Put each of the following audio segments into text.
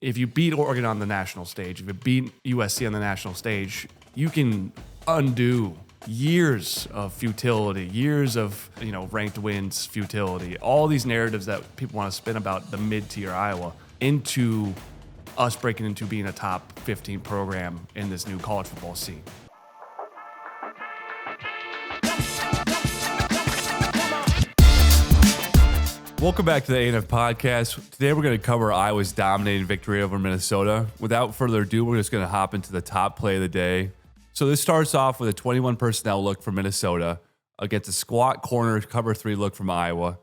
if you beat Oregon on the national stage, if you beat USC on the national stage, you can undo years of futility, years of, ranked wins futility, all these narratives that people want to spin about the mid-tier Iowa into us breaking into being a top 15 program in this new college football scene. Welcome back to the ANF Podcast. Today we're going to cover Iowa's dominating victory over Minnesota. Without further ado, we're just going to hop into the top play of the day. So this starts off with a 21 personnel look from Minnesota against a squat corner cover 3 look from Iowa.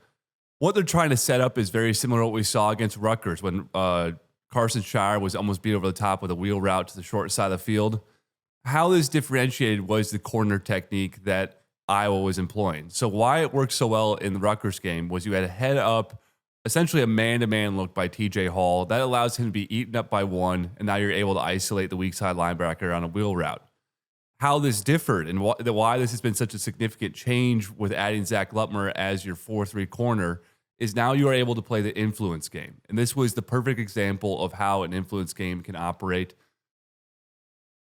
What they're trying to set up is very similar to what we saw against Rutgers when Carson Shire was almost beat over the top with a wheel route to the short side of the field. How this differentiated was the corner technique that Iowa was employing. So why it worked so well in the Rutgers game was you had a head up, essentially a man-to-man look by TJ Hall. That allows him to be eaten up by one, and now you're able to isolate the weak side linebacker on a wheel route. How this differed and why this has been such a significant change with adding Zach Lutmer as your 4-3 corner is now you are able to play the influence game. And this was the perfect example of how an influence game can operate.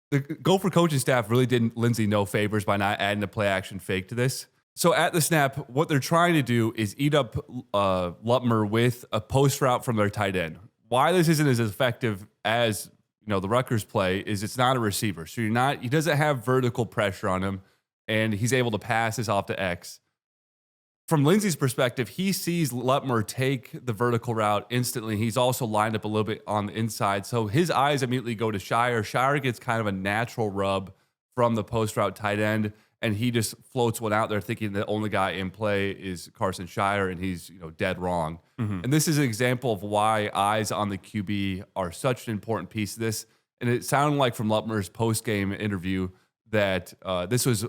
The Gopher coaching staff really did Lindsey no favors by not adding a play action fake to this. So at the snap, what they're trying to do is eat up Lutmer with a post route from their tight end. Why this isn't as effective as the Rutgers play is it's not a receiver. So he doesn't have vertical pressure on him, and he's able to pass this off to X. From Lindsey's perspective, he sees Lutmer take the vertical route instantly. He's also lined up a little bit on the inside. So his eyes immediately go to Shire. Shire gets kind of a natural rub from the post route tight end, and he just floats one out there thinking the only guy in play is Carson Shire, and he's dead wrong. Mm-hmm. And this is an example of why eyes on the QB are such an important piece of this. And it sounded like from Lutmer's post-game interview that this was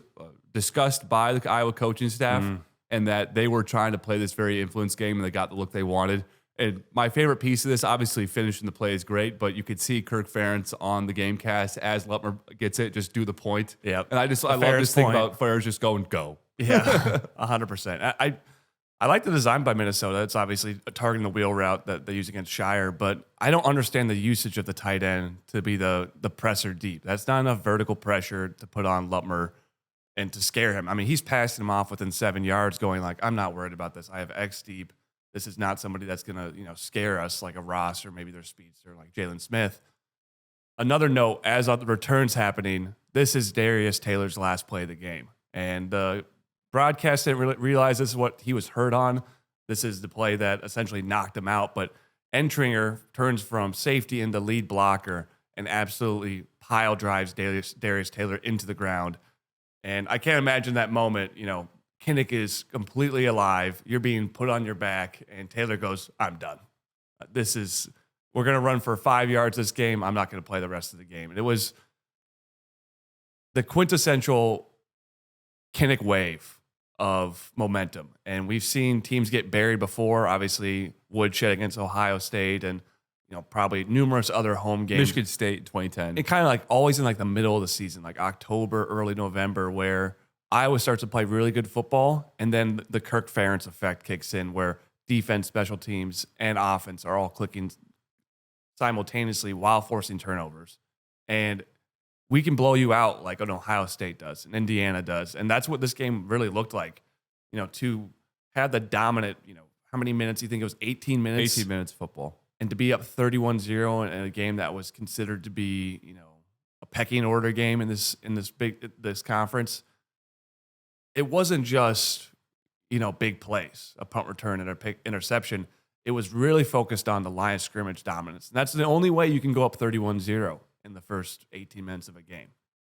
discussed by the Iowa coaching staff, and that they were trying to play this very influence game, and they got the look they wanted. And my favorite piece of this, obviously finishing the play is great, but you could see Kirk Ferentz on the game cast as Lutmer gets it, just do the point. Yeah. And I love this thing about Ferentz just going, go. Yeah, 100%. I like the design by Minnesota. It's obviously targeting the wheel route that they use against Shire, but I don't understand the usage of the tight end to be the presser deep. That's not enough vertical pressure to put on Lutmer and to scare him. I mean, he's passing him off within 7 yards going like, I'm not worried about this. I have X deep. This is not somebody that's going to, scare us like a Ross or maybe their speedster like Jalen Smith. Another note, as the return's happening, this is Darius Taylor's last play of the game. And the broadcast didn't realize this is what he was hurt on. This is the play that essentially knocked him out. But Entringer turns from safety into lead blocker and absolutely pile drives Darius Taylor into the ground. And I can't imagine that moment, Kinnick is completely alive. You're being put on your back, and Taylor goes, I'm done. We're going to run for 5 yards this game. I'm not going to play the rest of the game. And it was the quintessential Kinnick wave of momentum. And we've seen teams get buried before, obviously Woodshed against Ohio State and probably numerous other home games. Michigan State 2010. It kind of like always in like the middle of the season, like October, early November, where Iowa starts to play really good football, and then the Kirk Ferentz effect kicks in where defense, special teams, and offense are all clicking simultaneously while forcing turnovers. And we can blow you out like an Ohio State does and Indiana does. And that's what this game really looked like, to have the dominant, how many minutes? You think it was 18 minutes? 18 minutes football. And to be up 31-0 in a game that was considered to be, a pecking order game in this conference. It wasn't just, big plays, a punt return and a interception. It was really focused on the line of scrimmage dominance. And that's the only way you can go up 31-0 in the first 18 minutes of a game.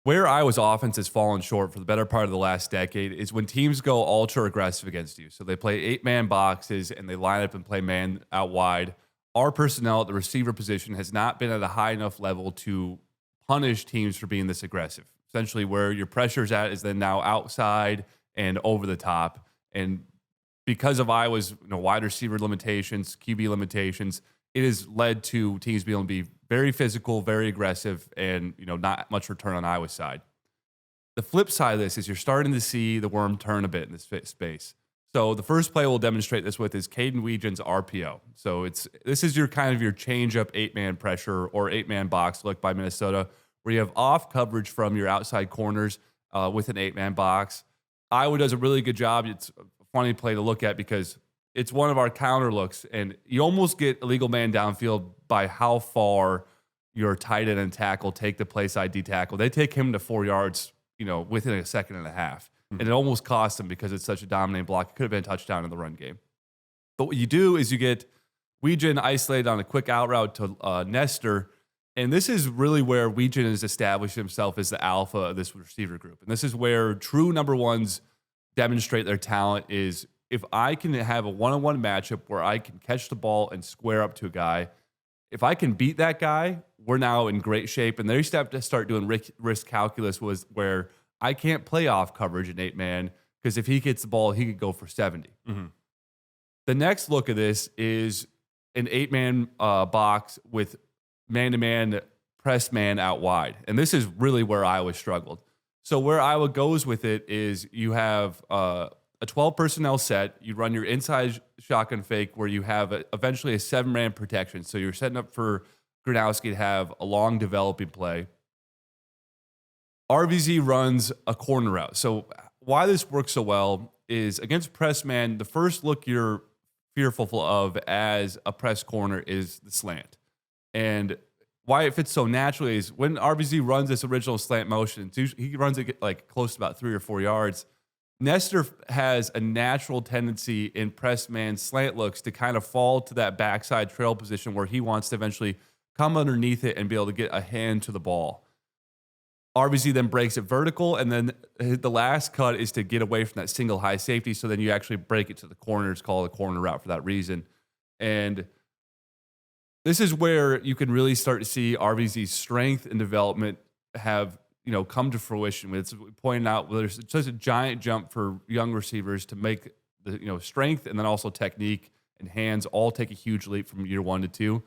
Where Iowa's offense has fallen short for the better part of the last decade is when teams go ultra aggressive against you. So they play 8-man boxes and they line up and play man out wide. Our personnel at the receiver position has not been at a high enough level to punish teams for being this aggressive. Essentially, where your pressure's at is then now outside and over the top. And because of Iowa's wide receiver limitations, QB limitations, it has led to teams being able to be very physical, very aggressive, and not much return on Iowa's side. The flip side of this is you're starting to see the worm turn a bit in this space. So the first play we'll demonstrate this with is Caden Weegen's RPO. So this is your kind of your change-up 8-man pressure or 8-man box look by Minnesota, where you have off coverage from your outside corners with an 8-man box. Iowa does a really good job. It's a funny play to look at because it's one of our counter looks, and you almost get illegal man downfield by how far your tight end and tackle take the play side D tackle. They take him to 4 yards, within a second and a half. And it almost cost them because it's such a dominating block. It could have been a touchdown in the run game. But what you do is you get Weegen isolated on a quick out route to Nestor. And this is really where Weegen has established himself as the alpha of this receiver group. And this is where true number ones demonstrate their talent is if I can have a one-on-one matchup where I can catch the ball and square up to a guy, if I can beat that guy, we're now in great shape. And their step to start doing risk calculus was where I can't play off coverage in 8-man because if he gets the ball, he could go for 70. Mm-hmm. The next look of this is an 8-man box with man-to-man press man out wide. And this is really where Iowa struggled. So where Iowa goes with it is you have a 12 personnel set. You run your inside shotgun fake where you have eventually a 7-man protection. So you're setting up for Gronowski to have a long developing play. RVZ runs a corner route. So why this works so well is against press man, the first look you're fearful of as a press corner is the slant. And why it fits so naturally is when RVZ runs this original slant motion, he runs it like close to about 3 or 4 yards. Nestor has a natural tendency in press man slant looks to kind of fall to that backside trail position where he wants to eventually come underneath it and be able to get a hand to the ball. RVZ then breaks it vertical, and then the last cut is to get away from that single high safety, so then you actually break it to the corner. It's called a corner route for that reason. And this is where you can really start to see RVZ's strength and development have come to fruition. It's pointing out there's such a giant jump for young receivers to make the strength and then also technique and hands all take a huge leap from year 1 to 2.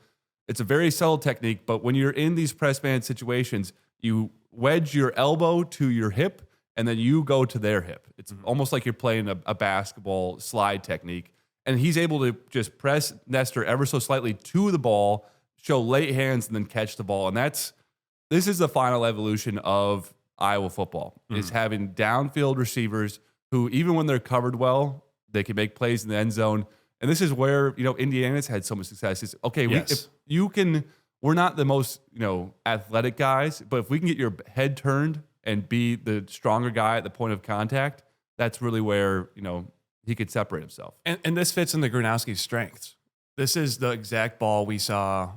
It's a very subtle technique, but when you're in these press man situations, you wedge your elbow to your hip, and then you go to their hip. It's almost like you're playing a basketball slide technique. And he's able to just press Nestor ever so slightly to the ball, show late hands, and then catch the ball. And this is the final evolution of Iowa football, is having downfield receivers who, even when they're covered well, they can make plays in the end zone. And this is where, Indiana's had so much success. Is okay, yes. We're not the most, athletic guys, but if we can get your head turned and be the stronger guy at the point of contact, that's really where, he could separate himself. And this fits into Gronowski's strengths. This is the exact ball we saw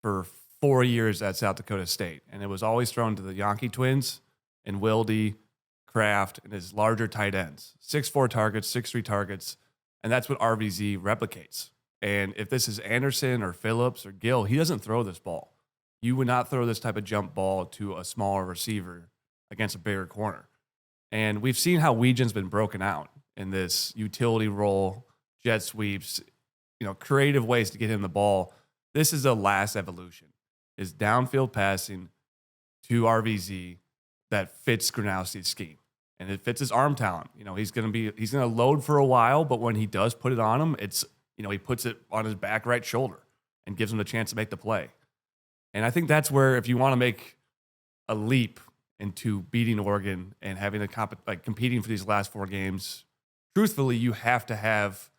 for 4 years at South Dakota State. And it was always thrown to the Yankee twins and Wilde, Kraft, and his larger tight ends. 6'4" targets, 6'3" targets. And that's what RVZ replicates. And if this is Anderson or Phillips or Gill, he doesn't throw this ball. You would not throw this type of jump ball to a smaller receiver against a bigger corner. And we've seen how Weegen's been broken out in this utility role, jet sweeps, creative ways to get him the ball. This is the last evolution, is downfield passing to RVZ that fits Gronowski's scheme. And it fits his arm talent. He's going to load for a while, but when he does put it on him, it's, he puts it on his back right shoulder and gives him the chance to make the play. And I think that's where, if you want to make a leap into beating Oregon and having competing for these last 4 games, truthfully, you have to have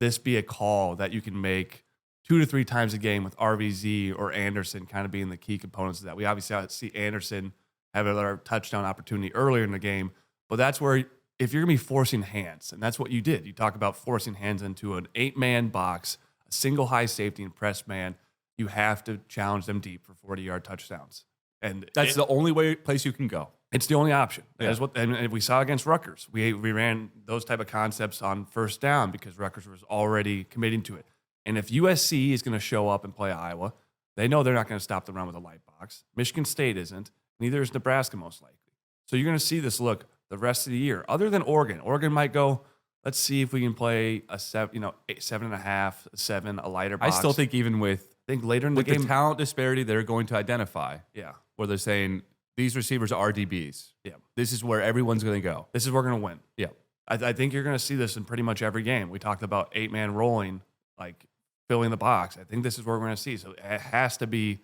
this be a call that you can make 2 to 3 times a game with RVZ or Anderson kind of being the key components of that. We obviously see Anderson have another touchdown opportunity earlier in the game, but that's where, if you're going to be forcing hands, and that's what you did. You talk about forcing hands into an 8-man box, a single high safety and press man, you have to challenge them deep for 40-yard touchdowns. And that's the only place you can go. It's the only option. Yeah. And we saw against Rutgers. We ran those type of concepts on first down because Rutgers was already committing to it. And if USC is going to show up and play Iowa, they know they're not going to stop the run with a light box. Michigan State isn't. Neither is Nebraska, most likely. So you're going to see this look the rest of the year. Other than Oregon. Oregon might go, let's see if we can play a 7.5, 7, a lighter box. I still think even with later in the game, the talent disparity, they're going to identify. Yeah. Where they're saying these receivers are DBs. Yeah. This is where everyone's going to go. This is where we're going to win. Yeah. I think you're going to see this in pretty much every game. We talked about 8-man rolling, like filling the box. I think this is what we're going to see. So it has to be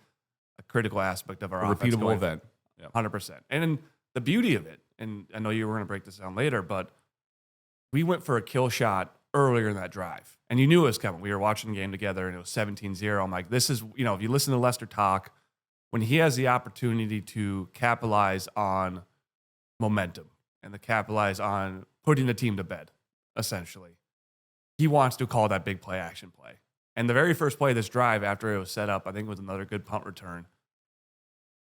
a critical aspect of our offense. Repeatable event. 100%. And the beauty of it, and I know you were going to break this down later, but we went for a kill shot earlier in that drive. And you knew it was coming. We were watching the game together, and it was 17-0. I'm like, this is, if you listen to Lester talk, when he has the opportunity to capitalize on momentum and to capitalize on putting the team to bed, essentially, he wants to call that big play action play. And the very first play of this drive, after it was set up, I think it was another good punt return.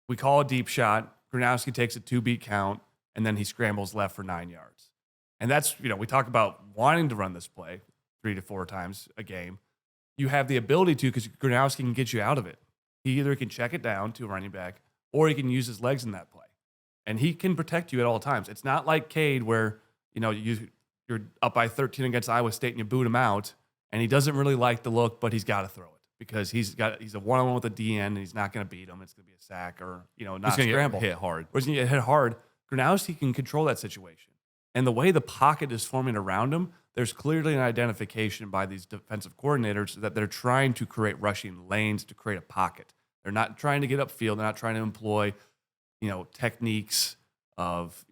We call a deep shot. Gronowski takes a 2-beat count, and then he scrambles left for 9 yards. And that's, we talk about wanting to run this play 3 to 4 times a game. You have the ability to, because Gronowski can get you out of it. He either can check it down to a running back, or he can use his legs in that play. And he can protect you at all times. It's not like Cade where, you're up by 13 against Iowa State and you boot him out, and he doesn't really like the look, but he's got to throw it because he's a one-on-one with a DN, and he's not going to beat him. It's going to be a sack or, not he's scramble. Get hit hard. Or he's going to get hit hard. Gronowski can control that situation. And the way the pocket is forming around him, there's clearly an identification by these defensive coordinators that they're trying to create rushing lanes to create a pocket. They're not trying to get upfield. They're not trying to employ, techniques of,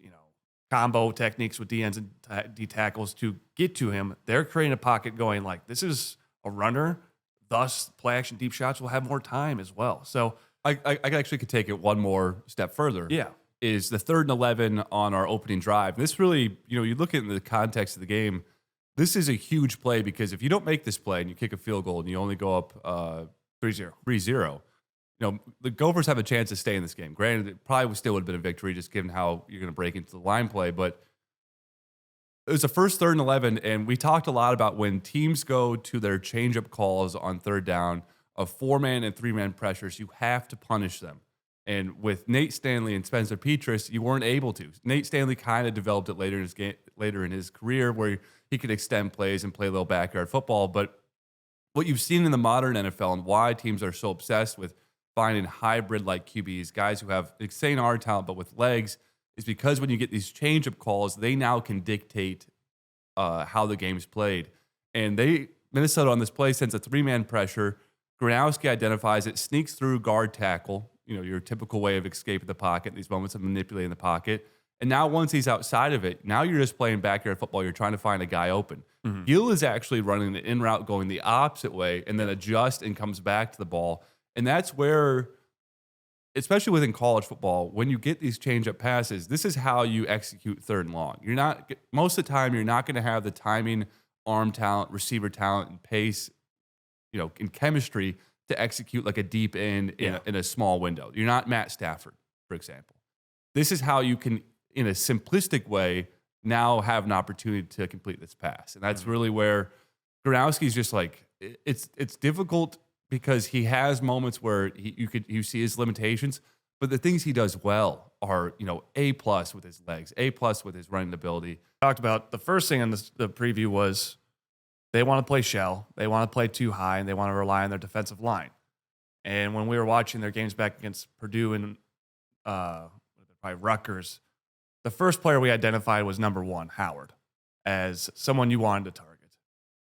combo techniques with DNs and D tackles to get to him. They're creating a pocket going like, this is a runner. Thus, play action deep shots will have more time as well. So I actually could take it one more step further. Yeah. Is the 3rd and 11 on our opening drive. This really, you look at the context of the game, this is a huge play because if you don't make this play and you kick a field goal and you only go up 3-0, the Gophers have a chance to stay in this game. Granted, it probably still would have been a victory just given how you're going to break into the line play, but it was the first 3rd and 11, and we talked a lot about when teams go to their change-up calls on 3rd down of 4-man and 3-man pressures, you have to punish them. And with Nate Stanley and Spencer Petras, you weren't able to. Nate Stanley kind of developed it later in his career where he could extend plays and play a little backyard football. But what you've seen in the modern NFL and why teams are so obsessed with finding hybrid-like QBs, guys who have insane arm talent but with legs, is because when you get these change-up calls, they now can dictate how the game's played. And Minnesota on this play sends a 3-man pressure. Gronowski identifies it, sneaks through guard tackle, your typical way of escaping the pocket, these moments of manipulating the pocket. And now once he's outside of it, now you're just playing backyard football. You're trying to find a guy open. Mm-hmm. Gill is actually running the in route going the opposite way and then adjusts and comes back to the ball. And that's where, especially within college football, when you get these change-up passes, this is how you execute 3rd and long. Most of the time, you're not going to have the timing, arm talent, receiver talent, and pace, in chemistry to execute like a deep end in a small window. You're not Matt Stafford, for example. This is how you can, in a simplistic way, now have an opportunity to complete this pass. And that's really where Gronowski's just like, it's difficult because he has moments where you see his limitations, but the things he does well are, A+ with his legs, A+ with his running ability. Talked about the first thing in the preview was they want to play shell, they want to play too high, and they want to rely on their defensive line. And when we were watching their games back against Purdue and probably Rutgers, the first player we identified was number 1, Howard, as someone you wanted to target.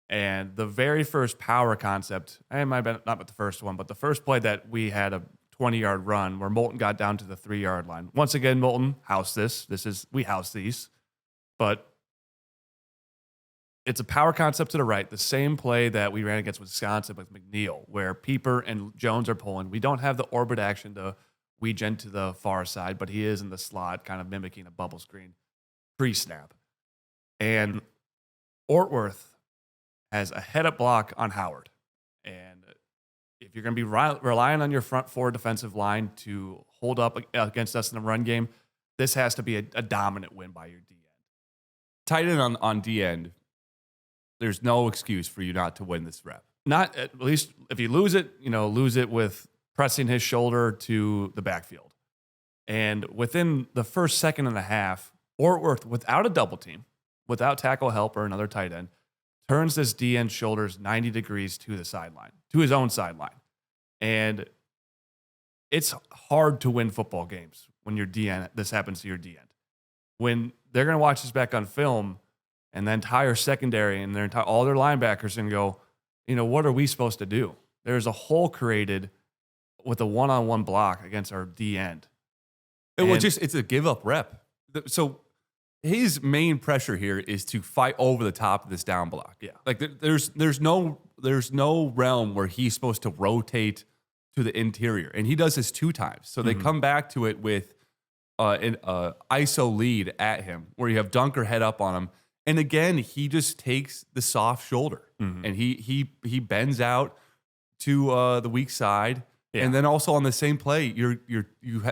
And the very first power concept, it might have been not the first one, but the first play that we had a 20-yard run where Moulton got down to the 3-yard line. Once again, Moulton, house this. We house these. But it's a power concept to the right, the same play that we ran against Wisconsin with McNeil, where Pieper and Jones are pulling. We don't have the orbit action to weege into the far side, but he is in the slot, kind of mimicking a bubble screen pre-snap. And Ortworth has a head-up block on Howard. And if you're going to be relying on your front 4 defensive line to hold up against us in the run game, this has to be a dominant win by your D end. Tight end on D end, there's no excuse for you not to win this rep. Not at least if you lose it, lose it with pressing his shoulder to the backfield. And within the first second and a half, Ortworth, without a double team, without tackle help or another tight end, turns this D end shoulders 90 degrees to the sideline, to his own sideline. And it's hard to win football games when your D end, this happens to your D end. When they're going to watch this back on film, and the entire secondary and all their linebackers and go, what are we supposed to do? There's a hole created with a one-on-one block against our D end. It's a give up rep. So his main pressure here is to fight over the top of this down block. Yeah. Like there's no realm where he's supposed to rotate to the interior. And he does this 2 times. So they come back to it with an ISO lead at him where you have Dunker head up on him. And again, he just takes the soft shoulder and he bends out to the weak side. Yeah. And then also on the same play, you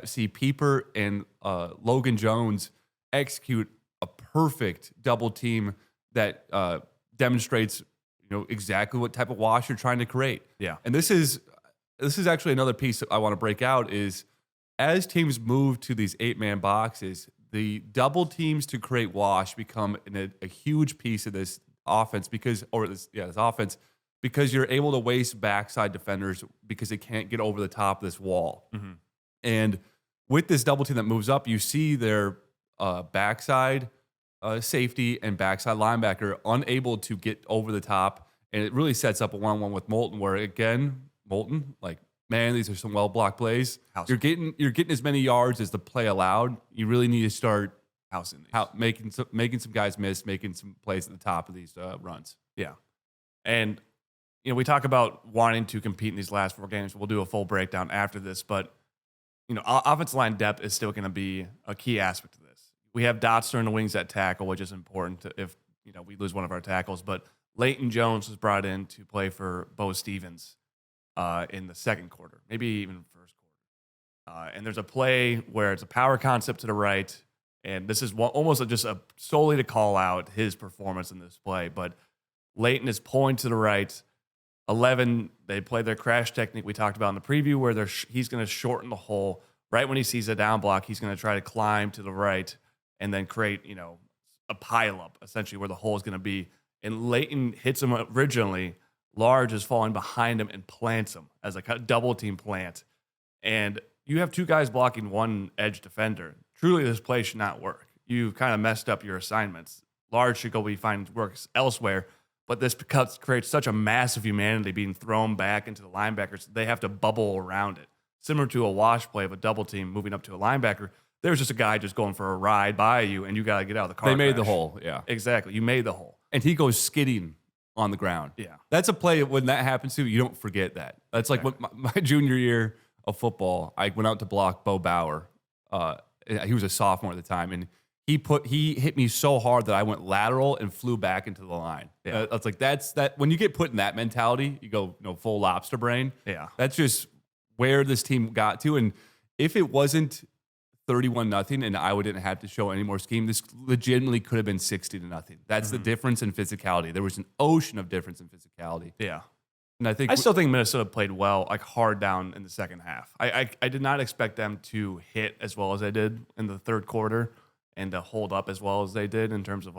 see Pieper and Logan Jones execute a perfect double team that demonstrates exactly what type of wash you're trying to create. Yeah. And this is actually another piece that I want to break out is as teams move to these 8-man boxes, the double teams to create wash become a huge piece of this offense this offense because you're able to waste backside defenders because they can't get over the top of this wall. Mm-hmm. And with this double team that moves up, you see their backside safety and backside linebacker unable to get over the top. And it really sets up a one-on-one with Moulton where, again, Moulton, man, these are some well-blocked plays. You're getting as many yards as the play allowed. You really need to start making some guys miss, making some plays at the top of these runs. Yeah. And, we talk about wanting to compete in these last 4 games. We'll do a full breakdown after this. But, offensive line depth is still going to be a key aspect of this. We have Dotster in the wings at tackle, which is important if, we lose one of our tackles. But Leighton Jones was brought in to play for Bo Stevens in the second quarter, maybe even first quarter. And there's a play where it's a power concept to the right, and this is almost solely to call out his performance in this play. But Leighton is pulling to the right. 11, they play their crash technique we talked about in the preview where he's going to shorten the hole. Right when he sees a down block, he's going to try to climb to the right and then create, a pileup, essentially, where the hole is going to be. And Leighton hits him originally. Large is falling behind him and plants him as a double team plant. And you have 2 guys blocking 1 edge defender. Truly, this play should not work. You've kind of messed up your assignments. Large should go find work elsewhere. But this creates such a massive humanity being thrown back into the linebackers. They have to bubble around it. Similar to a wash play of a double team moving up to a linebacker. There's just a guy just going for a ride by you, and you got to get out of the car. They made the hole, yeah. Exactly. You made the hole. And he goes skidding on the ground. Yeah. That's a play when that happens to you, don't forget that. That's like my junior year of football. I went out to block Bo Bauer. He was a sophomore at the time, and he hit me so hard that I went lateral and flew back into the line. Yeah. It's like that's when you get put in that mentality, you go full lobster brain. Yeah. That's just where this team got to. And if it wasn't 31-0 and Iowa didn't have to show any more scheme, this legitimately could have been 60-0. That's the difference in physicality. There was an ocean of difference in physicality. Yeah. And I still think Minnesota played well, hard down in the second half. I did not expect them to hit as well as they did in the third quarter and to hold up as well as they did in terms of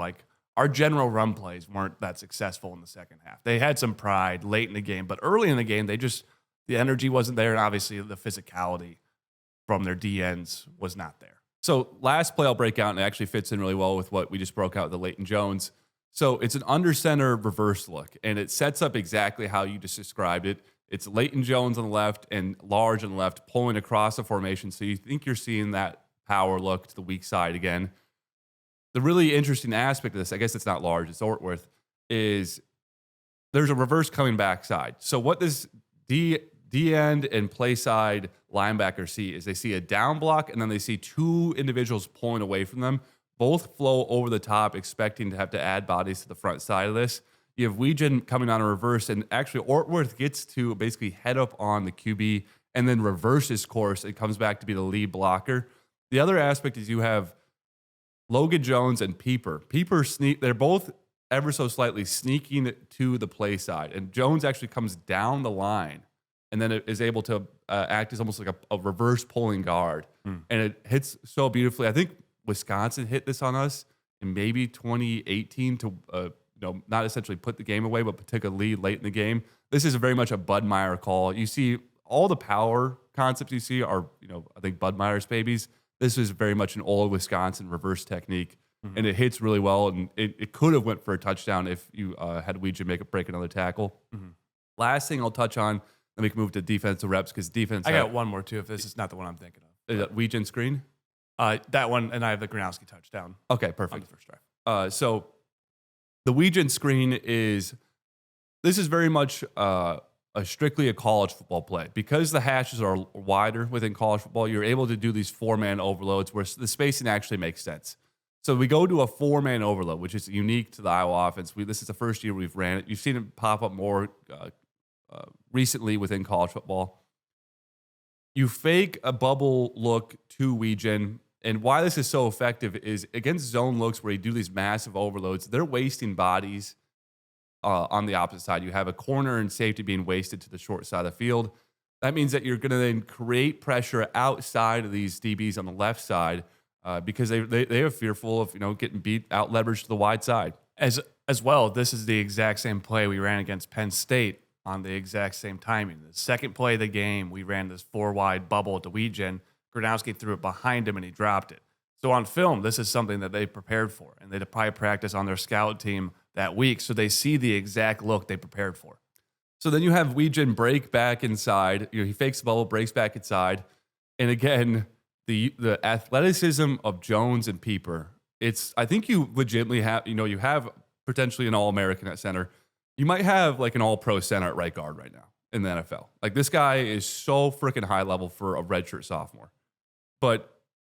our general run plays weren't that successful in the second half. They had some pride late in the game, but early in the game, the energy wasn't there, and obviously the physicality from their DNs was not there. So last play I'll break out, and it actually fits in really well with what we just broke out with the Leighton Jones. So it's an under center reverse look, and it sets up exactly how you just described it. It's Leighton Jones on the left and Large on the left pulling across the formation. So you think you're seeing that power look to the weak side again. The really interesting aspect of this, I guess it's not Large, it's Ortworth, is there's a reverse coming backside. So what this D-end and play side linebacker see is they see a down block and then they see 2 individuals pulling away from them. Both flow over the top, expecting to have to add bodies to the front side of this. You have Weegen coming on a reverse, and actually Ortworth gets to basically head up on the QB and then reverse his course. It comes back to be the lead blocker. The other aspect is you have Logan Jones and Pieper. They're both ever so slightly sneaking to the play side, and Jones actually comes down the line and then it is able to act as almost like a reverse pulling guard. And it hits so beautifully. I think Wisconsin hit this on us in maybe 2018 to not essentially put the game away, but took a lead late in the game. This is very much a Bud Meyer call. You see all the power concepts you see are, I think Bud Meyer's babies. This is very much an old Wisconsin reverse technique. and it hits really well, and it could have went for a touchdown if you had Weejan break another tackle. Last thing I'll touch on, then we can move to defensive reps because defense. I got one more too. If this is not the one I'm thinking of, is that Weejan screen. That one, and I have the Gronowski touchdown. Okay, perfect. On the first drive. So the Weejan screen is very much strictly a college football play because the hashes are wider within college football. You're able to do these 4-man overloads where the spacing actually makes sense. So we go to a 4-man overload, which is unique to the Iowa offense. This is the first year we've ran it. You've seen it pop up more recently within college football. You fake a bubble look to Weejan, and why this is so effective is against zone looks where you do these massive overloads, they're wasting bodies on the opposite side. You have a corner and safety being wasted to the short side of the field. That means that you're going to then create pressure outside of these DBs on the left side because they are fearful of getting beat out leveraged to the wide side. As well, this is the exact same play we ran against Penn State on the exact same timing. The second play of the game, we ran this 4-wide bubble to Weejan. Gronowski threw it behind him and he dropped it. So on film, this is something that they prepared for, and they probably practice on their scout team that week, so they see the exact look they prepared for. So then you have Weejan break back inside. He fakes the bubble, breaks back inside, and again, the athleticism of Jones and Pieper. I think you legitimately have you have potentially an All-American at center. You might have like an All-Pro center at right guard right now in the NFL. Like this guy is so freaking high level for a redshirt sophomore. But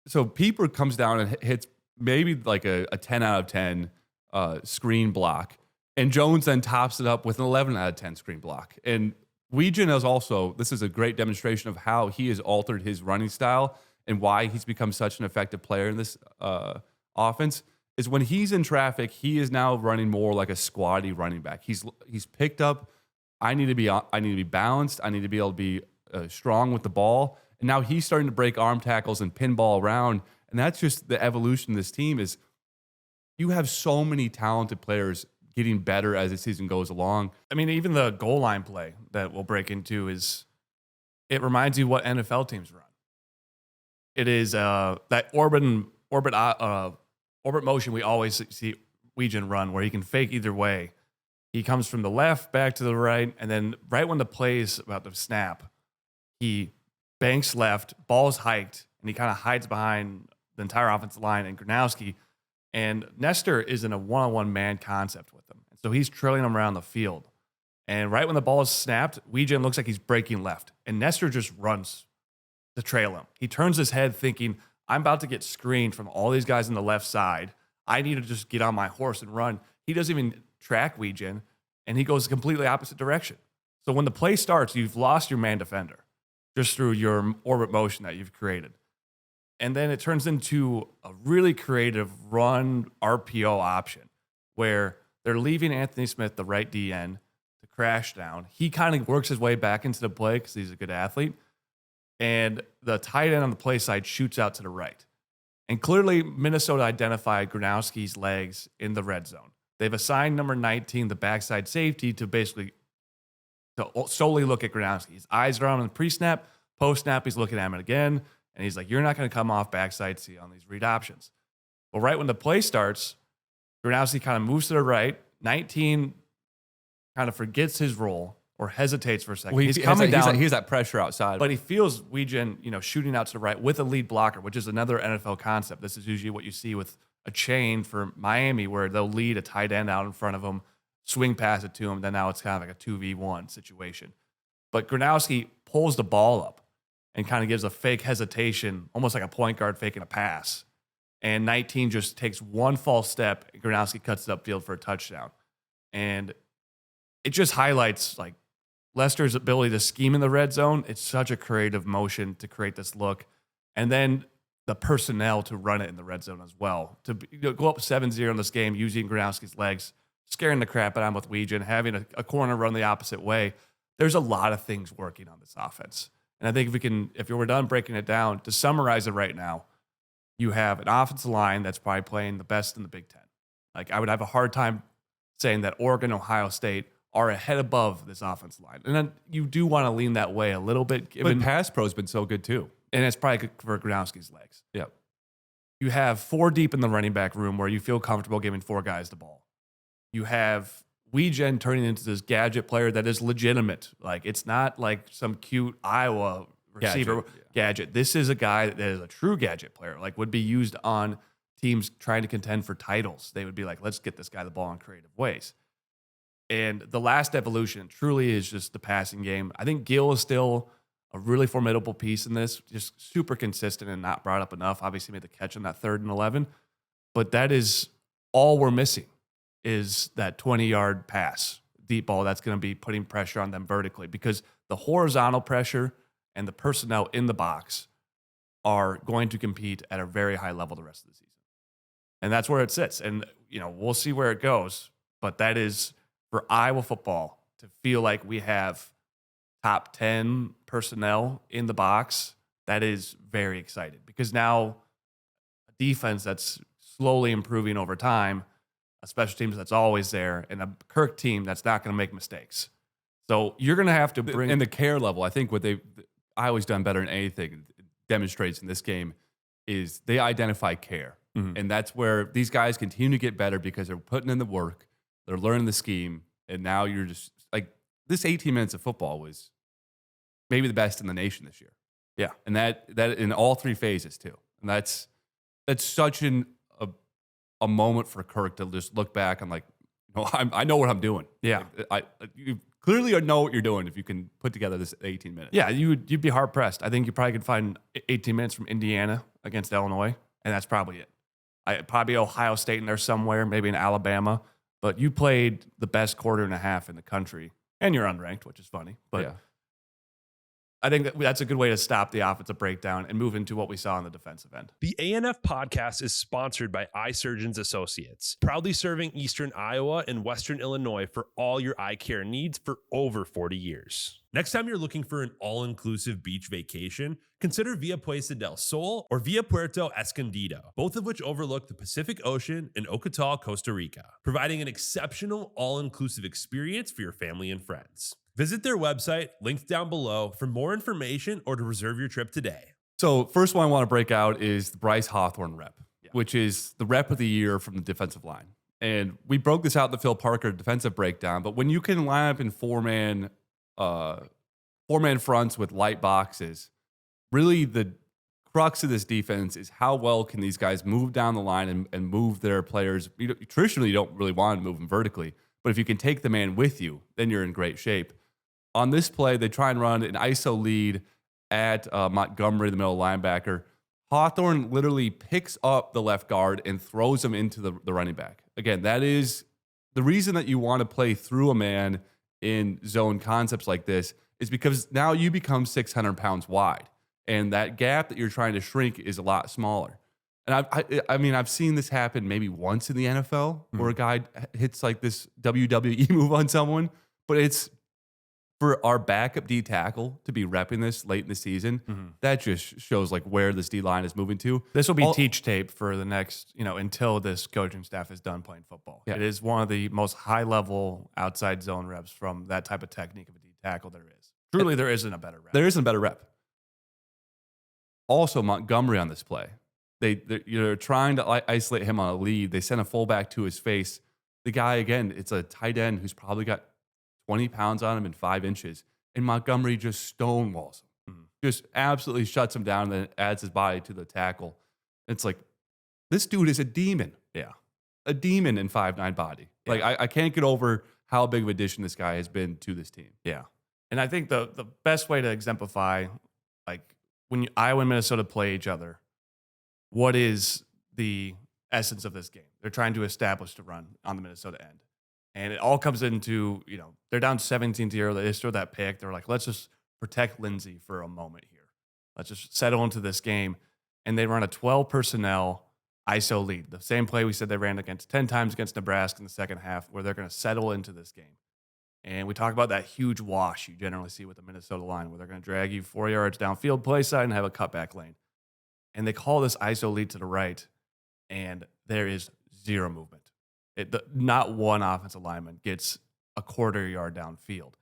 so Pieper comes down and hits maybe like a 10 out of 10 screen block. And Jones then tops it up with an 11 out of 10 screen block. And Weejan this is a great demonstration of how he has altered his running style and why he's become such an effective player in this offense. Is when he's in traffic, he is now running more like a squatty running back. He's picked up, I need to be balanced. I need to be able to be strong with the ball. And now he's starting to break arm tackles and pinball around. And that's just the evolution of this team is you have so many talented players getting better as the season goes along. I mean, even the goal line play that we'll break into it reminds you what NFL teams run. It is that orbit motion we always see Weejan run where he can fake either way. He comes from the left back to the right, and then right when the play is about to snap, he banks left, ball's hiked, and he kind of hides behind the entire offensive line and Gronowski. And Nestor is in a one-on-one man concept with him. And so he's trailing him around the field. And right when the ball is snapped, Weejan looks like he's breaking left. And Nestor just runs to trail him. He turns his head thinking, I'm about to get screened from all these guys on the left side. I need to just get on my horse and run. He doesn't even track Weejan, and he goes the completely opposite direction. So when the play starts, you've lost your man defender just through your orbit motion that you've created. And then it turns into a really creative run RPO option where they're leaving Anthony Smith, the right DN, to crash down. He kind of works his way back into the play because he's a good athlete. And the tight end on the play side shoots out to the right. And clearly, Minnesota identified Gronowski's legs in the red zone. They've assigned number 19, the backside safety, to solely look at Gronowski. His eyes are on him pre-snap. Post-snap, he's looking at him again. And he's like, you're not going to come off backside C on these read options. Well, right when the play starts, Gronowski kind of moves to the right. 19 kind of forgets his role or hesitates for a second. Well, he's coming down. He has that pressure outside. But he feels Weejan, shooting out to the right with a lead blocker, which is another NFL concept. This is usually what you see with a chain for Miami, where they'll lead a tight end out in front of him, swing pass it to him. Then now it's kind of like a 2v1 situation. But Gronowski pulls the ball up and kind of gives a fake hesitation, almost like a point guard faking a pass. And 19 just takes one false step, and Gronowski cuts it upfield for a touchdown. And it just highlights like Lester's ability to scheme in the red zone. It's such a creative motion to create this look. And then the personnel to run it in the red zone as well. To go up 7-0 in this game using Gronowski's legs, scaring the crap out of him with Weejan, having a corner run the opposite way. There's a lot of things working on this offense. And I think if we're done breaking it down, to summarize it right now, you have an offensive line that's probably playing the best in the Big Ten. Like, I would have a hard time saying that Oregon, Ohio State are ahead above this offensive line. And then you do want to lean that way a little bit. But pass pro's been so good too. And it's probably good for Gronowski's legs. Yep. You have 4 deep in the running back room where you feel comfortable giving 4 guys the ball. You have Weegen turning into this gadget player that is legitimate. Like, it's not like some cute Iowa receiver gadget. This is a guy that is a true gadget player, like would be used on teams trying to contend for titles. They would be like, let's get this guy the ball in creative ways. And the last evolution truly is just the passing game. I think Gill is still a really formidable piece in this, just super consistent and not brought up enough. Obviously made the catch on that 3rd and 11, but that is all we're missing is that 20-yard pass, deep ball that's going to be putting pressure on them vertically, because the horizontal pressure and the personnel in the box are going to compete at a very high level the rest of the season. And that's where it sits. And, we'll see where it goes, but that is for Iowa football to feel like we have top 10 personnel in the box. That is very exciting, because now a defense that's slowly improving over time, a special teams that's always there, and a Kirk team that's not going to make mistakes. So you're going to have to bring... And the care level, I think what Iowa's done better than anything demonstrates in this game is they identify care. Mm-hmm. And that's where these guys continue to get better, because they're putting in the work, they're learning the scheme, and now you're just like, this 18 minutes of football was maybe the best in the nation this year. Yeah. And that in all 3 phases too. And that's such a moment for Kirk to just look back and like, I know what I'm doing. Yeah. You clearly know what you're doing if you can put together this 18 minutes. Yeah, you'd be hard pressed. I think you probably could find 18 minutes from Indiana against Illinois, and that's probably it. Probably Ohio State in there somewhere, maybe in Alabama. But you played the best quarter and a half in the country, and you're unranked, which is funny. But yeah. I think that's a good way to stop the offensive breakdown and move into what we saw on the defensive end. The ANF Podcast is sponsored by Eye Surgeons Associates, proudly serving Eastern Iowa and Western Illinois for all your eye care needs for over 40 years. Next time you're looking for an all-inclusive beach vacation, consider Via Puesta del Sol or Via Puerto Escondido, both of which overlook the Pacific Ocean in Ocotal, Costa Rica, providing an exceptional all-inclusive experience for your family and friends. Visit their website, linked down below, for more information or to reserve your trip today. So first one I want to break out is the Bryce Hawthorne rep, which is the rep of the year from the defensive line. And we broke this out in the Phil Parker defensive breakdown, but when you can line up in four-man fronts with light boxes, really the crux of this defense is how well can these guys move down the line and move their players. Traditionally, you don't really want to move them vertically, but if you can take the man with you, then you're in great shape. On this play, they try and run an ISO lead at Montgomery, the middle linebacker. Hawthorne literally picks up the left guard and throws him into the running back. Again, that is the reason that you want to play through a man in zone concepts like this, is because now you become 600 pounds wide, and that gap that you're trying to shrink is a lot smaller. And I mean, I've seen this happen maybe once in the NFL where a guy hits like this WWE move on someone, but it's for our backup D tackle to be repping this late in the season. That just shows like where this D line is moving to. This will be teach tape for the next, until this coaching staff is done playing football. Yeah. It is one of the most high level outside zone reps from that type of technique of a D tackle there is. Truly, there isn't a better rep. There isn't a better rep. Also, Montgomery on this play. They're trying to isolate him on a lead. They send a fullback to his face. The guy, again, it's a tight end who's probably got 20 pounds on him and 5 inches. And Montgomery just stonewalls him. Just absolutely shuts him down and then adds his body to the tackle. It's like, this dude is a demon. Yeah. A demon in 5'9" body. Yeah. Like, I can't get over how big of an addition this guy has been to this team. Yeah. And I think the best way to exemplify, like, when Iowa and Minnesota play each other, what is the essence of this game? They're trying to establish the run on the Minnesota end. And it all comes into, they're down 17-0. They just throw that pick. They're like, let's just protect Lindsey for a moment here. Let's just settle into this game. And they run a 12 personnel ISO lead. The same play we said they ran against 10 times against Nebraska in the second half, where they're going to settle into this game. And we talk about that huge wash you generally see with the Minnesota line, where they're going to drag you 4 yards downfield play side and have a cutback lane. And they call this ISO lead to the right, and there is zero movement. Not one offensive lineman gets a quarter yard downfield.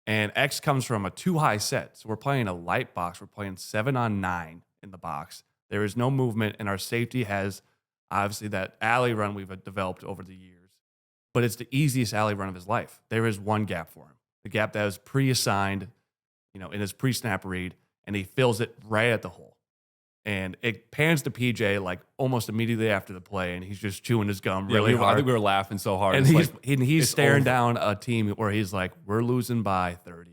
And X comes from a too high set. So we're playing a light box. We're playing 7-on-9 in the box. There is no movement, and our safety has obviously that alley run we've developed over the years, but it's the easiest alley run of his life. There is one gap for him, the gap that was pre-assigned, in his pre-snap read, and he fills it right at the hole. And it pans to PJ like almost immediately after the play, and he's just chewing his gum really hard. I think we were laughing so hard. And he's staring over. down a team where he's like, we're losing by 30, 40.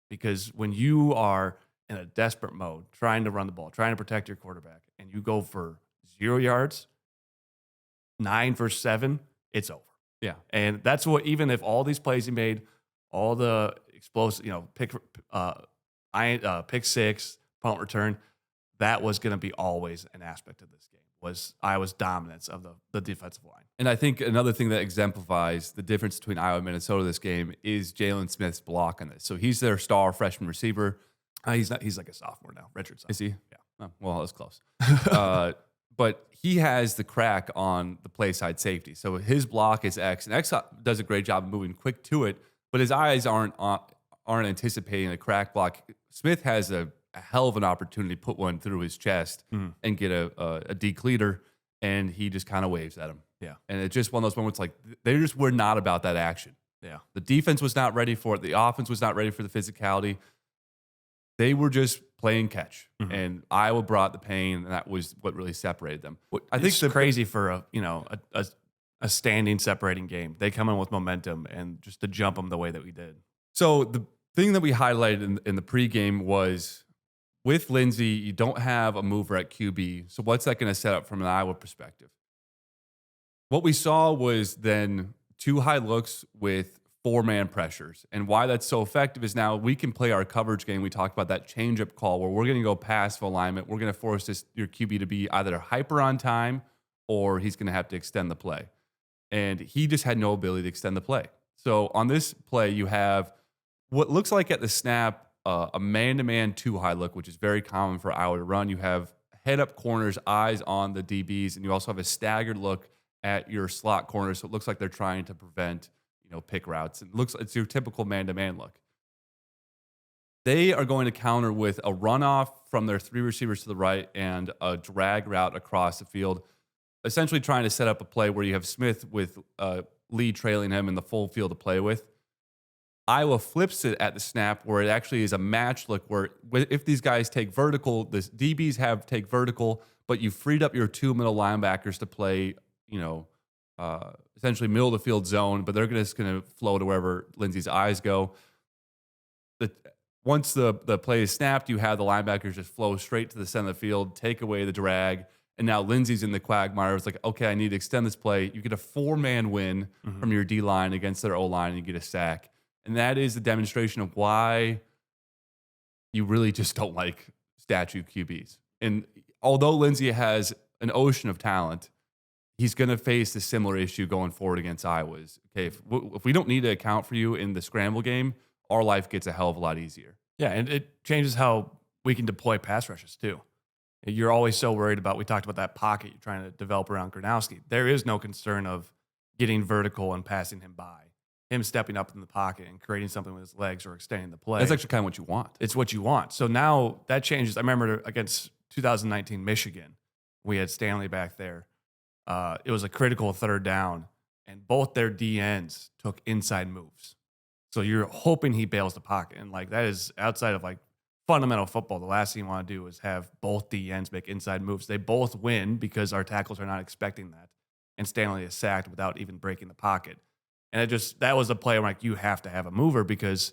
Because when you are in a desperate mode, trying to run the ball, trying to protect your quarterback, and you go for 0 yards, 9 for 7, it's over. Yeah. And that's what, even if all these plays he made, all the explosive, pick six, punt return, that was going to be always an aspect of this game, was Iowa's dominance of the defensive line. And I think another thing that exemplifies the difference between Iowa and Minnesota this game is Jalen Smith's block on this. So he's their star freshman receiver. He's like a sophomore now, redshirt sophomore. Is he? Yeah. Oh, well, that was close. But he has the crack on the play side safety. So his block is X, and X does a great job of moving quick to it, but his eyes aren't anticipating a crack block. Smith has a hell of an opportunity to put one through his chest and get a decleater, and he just kind of waves at him. Yeah. And it's just one of those moments like they just were not about that action. Yeah. The defense was not ready for it. The offense was not ready for the physicality. They were just playing catch, and Iowa brought the pain, and that was what really separated them. I think it's crazy for a standing separating game. They come in with momentum, and just to jump them the way that we did. So the thing that we highlighted in the pregame was with Lindsey, you don't have a mover at QB. So what's that going to set up from an Iowa perspective? What we saw was then 2 high looks with 4-man pressures. And why that's so effective is now we can play our coverage game. We talked about that change-up call where we're going to go passive alignment. We're going to force your QB to be either hyper on time or he's going to have to extend the play. And he just had no ability to extend the play. So on this play, you have what looks like at the snap a man-to-man 2 high look, which is very common for Iowa to run. You have head-up corners, eyes on the DBs, and you also have a staggered look at your slot corners. So it looks like they're trying to prevent pick routes. It's your typical man-to-man look. They are going to counter with a runoff from their 3 receivers to the right and a drag route across the field, essentially trying to set up a play where you have Smith with Lee trailing him and the full field to play with. Iowa flips it at the snap where it actually is a match look where if these guys take vertical, the DBs take vertical, but you freed up your 2 middle linebackers to play, essentially middle of the field zone, but they're just going to flow to wherever Lindsey's eyes go. Once the play is snapped, you have the linebackers just flow straight to the center of the field, take away the drag, and now Lindsey's in the quagmire. It's like, okay, I need to extend this play. You get a 4-man win from your D-line against their O-line, and you get a sack. And that is the demonstration of why you really just don't like statue QBs. And although Lindsey has an ocean of talent, he's going to face a similar issue going forward against Iowa's. Okay, if we don't need to account for you in the scramble game, our life gets a hell of a lot easier. Yeah, and it changes how we can deploy pass rushes too. You're always so worried about, we talked about that pocket you're trying to develop around Gronowski. There is no concern of getting vertical and passing him by. Him stepping up in the pocket and creating something with his legs or extending the play. That's actually kind of what you want. It's what you want. So now that changes. I remember against 2019 Michigan, we had Stanley back there. It was a critical 3rd down, and both their DNs took inside moves. So you're hoping he bails the pocket. And that is outside of fundamental football. The last thing you want to do is have both DNs make inside moves. They both win because our tackles are not expecting that. And Stanley is sacked without even breaking the pocket. And that was a play where you have to have a mover, because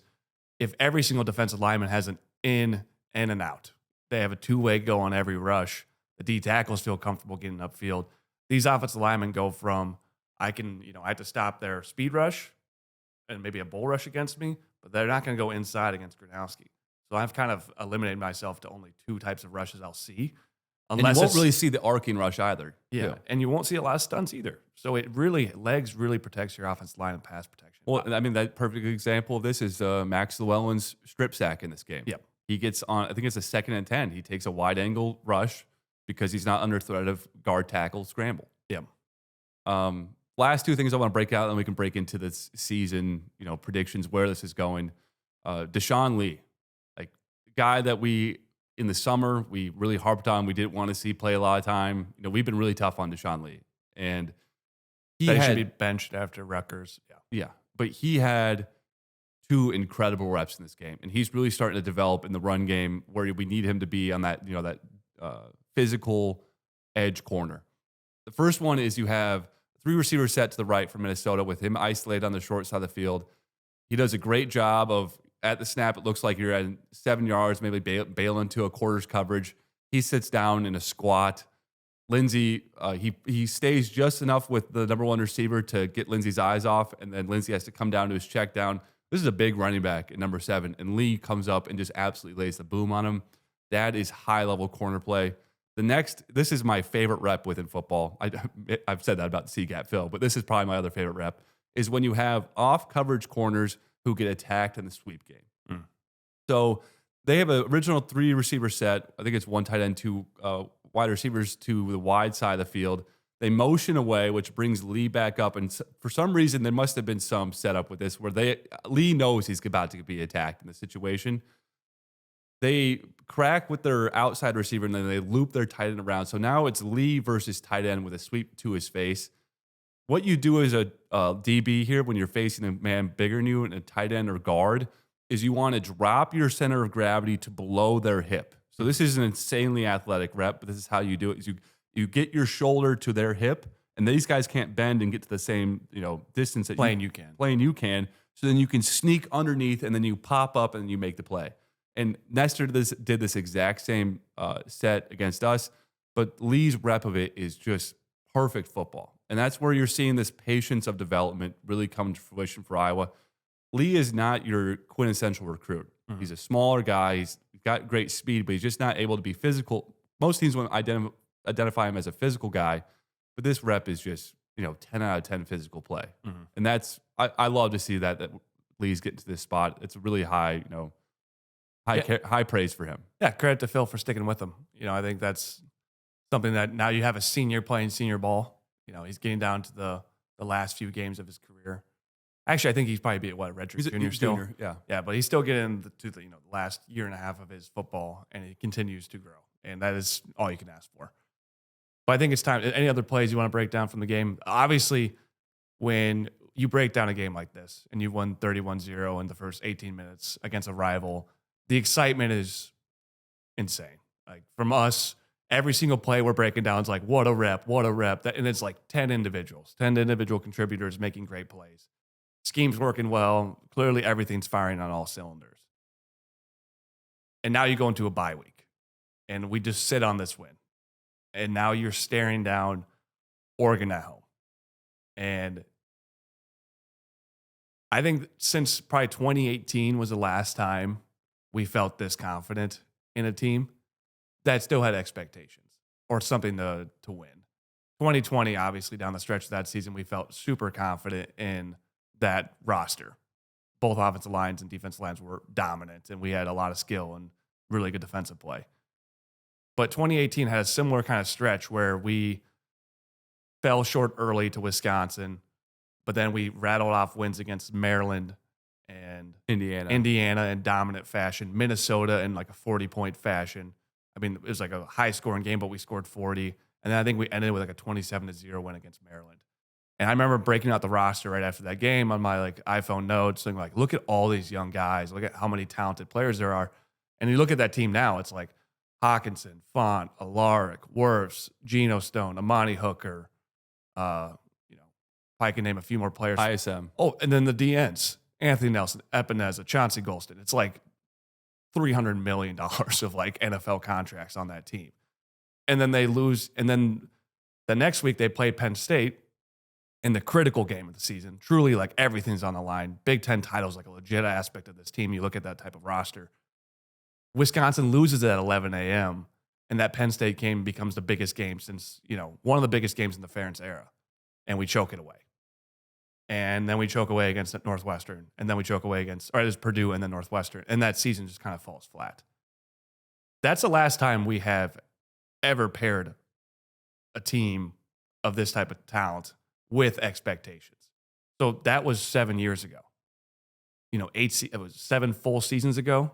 if every single defensive lineman has an in and an out, they have a 2-way go on every rush, the D tackles feel comfortable getting upfield. These offensive linemen go from, I have to stop their speed rush and maybe a bull rush against me, but they're not going to go inside against Gronowski. So I've kind of eliminated myself to only 2 types of rushes I'll see. And you won't really see the arcing rush either. Yeah, and you won't see a lot of stunts either. So legs really protects your offensive line and pass protection. Well, I mean, that perfect example of this is Max Llewellyn's strip sack in this game. Yep. He gets on, I think it's a 2nd and 10. He takes a wide angle rush because he's not under threat of guard tackle scramble. Yep. Last 2 things I want to break out, and we can break into this season, predictions, where this is going. Deshaun Lee, guy that we in the summer, we really harped on. We didn't want to see play a lot of time. We've been really tough on Deshaun Lee, and They should be benched after Rutgers. Yeah, but he had 2 incredible reps in this game, and he's really starting to develop in the run game where we need him to be on that physical edge corner. The first one is you have 3 receivers set to the right for Minnesota with him isolated on the short side of the field. He does a great job of, at the snap, it looks like you're at 7 yards, maybe bail into a quarters coverage. He sits down in a squat. Lindsey, he stays just enough with the number 1 receiver to get Lindsey's eyes off, and then Lindsey has to come down to his check down. This is a big running back at number 7, and Lee comes up and just absolutely lays the boom on him. That is high-level corner play. This is my favorite rep within football. I've said that about the C-gap Phil, but this is probably my other favorite rep, is when you have off-coverage corners who get attacked in the sweep game. So they have an original 3 receiver set. I think it's 1 tight end, 2 wide receivers to the wide side of the field. They motion away, which brings Lee back up. And for some reason, there must have been some setup with this where Lee knows he's about to be attacked in the situation. They crack with their outside receiver, and then they loop their tight end around. So now it's Lee versus tight end with a sweep to his face. What you do as a DB here when you're facing a man bigger than you and a tight end or guard is you want to drop your center of gravity to below their hip. So this is an insanely athletic rep, but this is how you do it. Is you get your shoulder to their hip, and these guys can't bend and get to the same distance that you can. So then you can sneak underneath, and then you pop up and you make the play. And Nestor did this exact same set against us, but Lee's rep of it is just perfect football. And that's where you're seeing this patience of development really come to fruition for Iowa. Lee is not your quintessential recruit. Mm-hmm. He's a smaller guy. He's got great speed, but he's just not able to be physical. Most teams want to identify him as a physical guy, but this rep is just 10 out of 10 physical play. Mm-hmm. And that's I love to see that Lee's getting to this spot. It's a really high high praise for him. Yeah, credit to Phil for sticking with him. I think that's something that now you have a senior playing senior ball. He's getting down to the last few games of his career. Actually, I think he's probably redshirt junior still. Junior, yeah. Yeah, but he's still getting to the last year and a half of his football, and he continues to grow. And that is all you can ask for. But I think it's time. Any other plays you want to break down from the game? Obviously, when you break down a game like this and you've won 31-0 in the first 18 minutes against a rival, the excitement is insane. Like from us, every single play we're breaking down is like, what a rep. And it's like 10 individual contributors making great plays. Scheme's working well. Clearly, everything's firing on all cylinders. And now you go into a bye week, and we just sit on this win. And now you're staring down Oregon at home. And I think since probably 2018 was the last time we felt this confident in a team that still had expectations or something to win. 2020, obviously, down the stretch of that season, we felt super confident in that roster. Both offensive lines and defensive lines were dominant, and we had a lot of skill and really good defensive play. But 2018 had a similar kind of stretch where we fell short early to Wisconsin, but then we rattled off wins against Maryland and Indiana in dominant fashion, Minnesota in like a 40-point fashion. I mean, it was like a high-scoring game, but we scored 40. And then I think we ended with like a 27-0 win against Maryland. And I remember breaking out the roster right after that game on my iPhone notes and look at all these young guys. Look at how many talented players there are. And you look at that team now, it's like Hawkinson, Font, Alaric, Wirfs, Geno Stone, Amani Hooker. I can name a few more players. ISM. Oh, and then the DNs, Anthony Nelson, Epineza, Chauncey Golston. It's like $300 million of NFL contracts on that team. And then they lose. And then the next week they play Penn State in the critical game of the season. Truly, everything's on the line. Big Ten title's a legit aspect of this team. You look at that type of roster. Wisconsin loses at 11 a.m., and that Penn State game becomes the biggest game since, one of the biggest games in the Ferentz era. And we choke it away. And then we choke away against Northwestern. And then we choke away against Purdue and then Northwestern. And that season just kind of falls flat. That's the last time we have ever paired a team of this type of talent with expectations. So that was 7 years ago. It was 7 full seasons ago.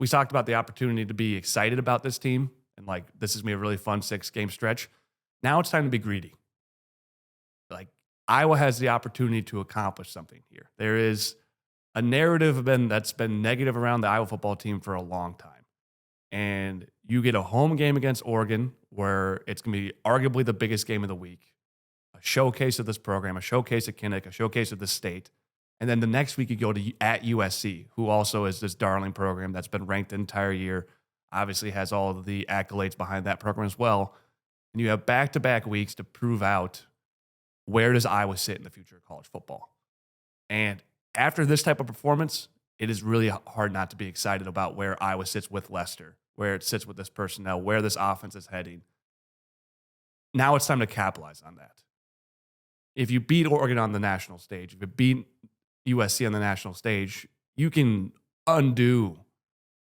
We we talked about the opportunity to be excited about this team and like, this is going to be a really fun 6-game stretch. Now it's time to be greedy. Like, Iowa has the opportunity to accomplish something here. There is a narrative that's been negative around the Iowa football team for a long time. And you get a home game against Oregon where it's going to be arguably the biggest game of the week, a showcase of this program, a showcase of Kinnick, a showcase of the state. And then the next week you go to at USC, who also is this darling program that's been ranked the entire year, obviously has all of the accolades behind that program as well. And you have back-to-back weeks to prove out where does Iowa sit in the future of college football. And after this type of performance, it is really hard not to be excited about where Iowa sits with Lester, where it sits with this personnel, where this offense is heading. Now it's time to capitalize on that. If you beat Oregon on the national stage, if you beat USC on the national stage, you can undo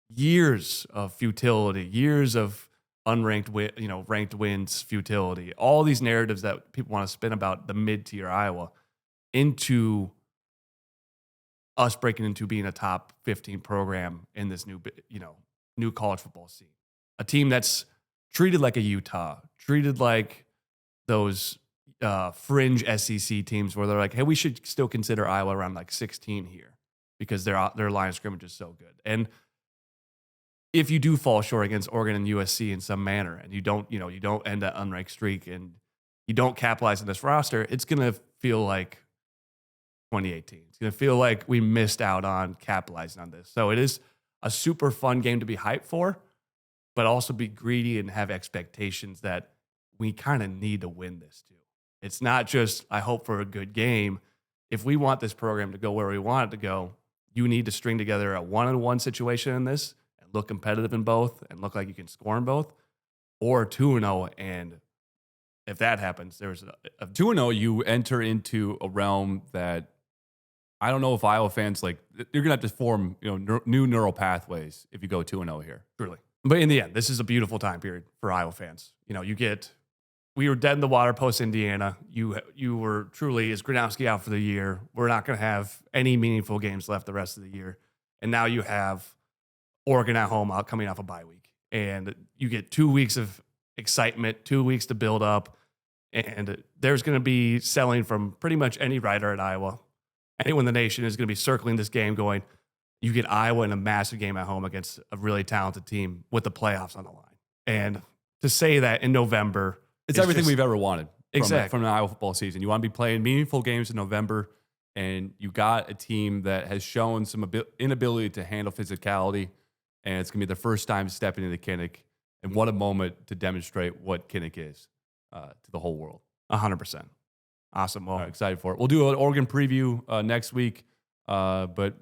years of futility, years of unranked, ranked wins futility, all these narratives that people want to spin about the mid-tier Iowa into us breaking into being a top 15 program in this new college football scene. A team that's treated like a Utah, treated like those fringe SEC teams where they're like, hey, we should still consider Iowa around like 16 here because their line of scrimmage is so good. And if you do fall short against Oregon and USC in some manner, and you don't end that unranked streak and you don't capitalize on this roster, it's going to feel like 2018. It's going to feel like we missed out on capitalizing on this. So it is a super fun game to be hyped for, but also be greedy and have expectations that we kind of need to win this too. It's not just, I hope for a good game. If we want this program to go where we want it to go, you need to string together a one-on-one situation in this and look competitive in both and look like you can score in both, or 2-0. And if that happens, there's a 2-0, you enter into a realm that I don't know if Iowa fans, like, you're going to have to form, new neural pathways if you go 2-0 here. Truly. But in the end, this is a beautiful time period for Iowa fans. We were dead in the water post Indiana. You were truly, is Gronowski out for the year? We're not going to have any meaningful games left the rest of the year. And now you have Oregon at home coming off a bye week. And you get 2 weeks of excitement, 2 weeks to build up. And there's going to be selling from pretty much any writer at Iowa. Anyone in the nation is going to be circling this game going, you get Iowa in a massive game at home against a really talented team with the playoffs on the line. And to say that in November, it's everything we've ever wanted from an Iowa football season. You want to be playing meaningful games in November, and you got a team that has shown some inability to handle physicality, and it's going to be the first time stepping into Kinnick. And what a moment to demonstrate what Kinnick is to the whole world. 100%. Awesome. Well, excited for it. We'll do an Oregon preview next week, but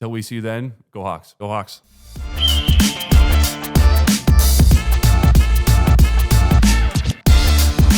until we see you then, go Hawks. Go Hawks.